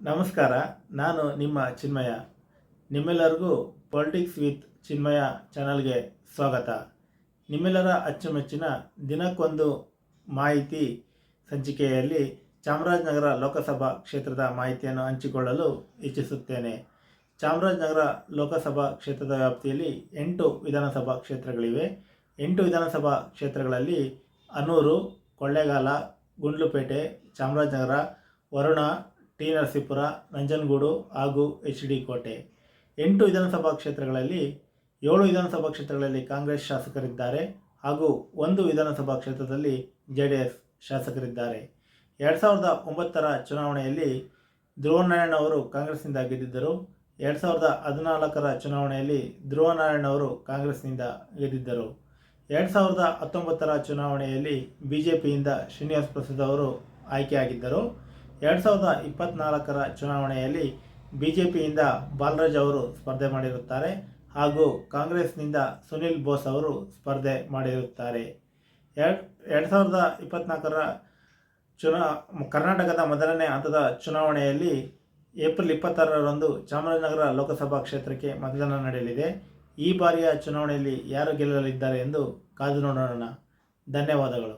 ನಮಸ್ಕಾರ. ನಾನು ನಿಮ್ಮ ಚಿನ್ಮಯ. ನಿಮ್ಮೆಲ್ಲರಿಗೂ ಪೊಲಿಟಿಕ್ಸ್ ವಿತ್ ಚಿನ್ಮಯ ಚಾನಲ್ಗೆ ಸ್ವಾಗತ. ನಿಮ್ಮೆಲ್ಲರ ಅಚ್ಚುಮೆಚ್ಚಿನ ದಿನಕ್ಕೊಂದು ಮಾಹಿತಿ ಸಂಚಿಕೆಯಲ್ಲಿ ಚಾಮರಾಜನಗರ ಲೋಕಸಭಾ ಕ್ಷೇತ್ರದ ಮಾಹಿತಿಯನ್ನು ಹಂಚಿಕೊಳ್ಳಲು ಇಚ್ಛಿಸುತ್ತೇನೆ. ಚಾಮರಾಜನಗರ ಲೋಕಸಭಾ ಕ್ಷೇತ್ರದ ವ್ಯಾಪ್ತಿಯಲ್ಲಿ 8 ವಿಧಾನಸಭಾ ಕ್ಷೇತ್ರಗಳಿವೆ. 8 ವಿಧಾನಸಭಾ ಕ್ಷೇತ್ರಗಳಲ್ಲಿ ಅನೂರು, ಕೊಳ್ಳೇಗಾಲ, ಗುಂಡ್ಲುಪೇಟೆ, ಚಾಮರಾಜನಗರ, ವರುಣ, ಟಿ ನರಸೀಪುರ, ನಂಜನಗೂಡು ಹಾಗೂ HD ಕೋಟೆ. 8 ವಿಧಾನಸಭಾ ಕ್ಷೇತ್ರಗಳಲ್ಲಿ 7 ವಿಧಾನಸಭಾ ಕ್ಷೇತ್ರಗಳಲ್ಲಿ ಕಾಂಗ್ರೆಸ್ ಶಾಸಕರಿದ್ದಾರೆ ಹಾಗೂ 1 ವಿಧಾನಸಭಾ ಕ್ಷೇತ್ರದಲ್ಲಿ JDS ಶಾಸಕರಿದ್ದಾರೆ. 2009ರ ಚುನಾವಣೆಯಲ್ಲಿ ಧ್ರುವನಾರಾಯಣ್ ಅವರು ಕಾಂಗ್ರೆಸ್ನಿಂದ ಗೆದ್ದಿದ್ದರು. 2014ರ ಚುನಾವಣೆಯಲ್ಲಿ ಧ್ರುವನಾರಾಯಣ್ ಅವರು ಕಾಂಗ್ರೆಸ್ನಿಂದ ಗೆದ್ದಿದ್ದರು. 2019ರ ಚುನಾವಣೆಯಲ್ಲಿ BJPಯಿಂದ ಶ್ರೀನಿವಾಸ ಪ್ರಸಾದ್ ಅವರು ಆಯ್ಕೆಯಾಗಿದ್ದರು. 2024ರ ಚುನಾವಣೆಯಲ್ಲಿ BJPಯಿಂದ ಬಾಲರಾಜ್ ಅವರು ಸ್ಪರ್ಧೆ ಮಾಡಿರುತ್ತಾರೆ ಹಾಗೂ ಕಾಂಗ್ರೆಸ್ನಿಂದ ಸುನಿಲ್ ಬೋಸ್ ಅವರು ಸ್ಪರ್ಧೆ ಮಾಡಿರುತ್ತಾರೆ. 2024ರ ಕರ್ನಾಟಕದ ಮೊದಲನೇ ಹಂತದ ಚುನಾವಣೆಯಲ್ಲಿ ಏಪ್ರಿಲ್ 26ರಂದು ಚಾಮರಾಜನಗರ ಲೋಕಸಭಾ ಕ್ಷೇತ್ರಕ್ಕೆ ಮತದಾನ ನಡೆಯಲಿದೆ. ಈ ಬಾರಿಯ ಚುನಾವಣೆಯಲ್ಲಿ ಯಾರು ಗೆಲ್ಲಲಿದ್ದಾರೆ ಎಂದು ಕಾದು ನೋಡೋಣ. ಧನ್ಯವಾದಗಳು.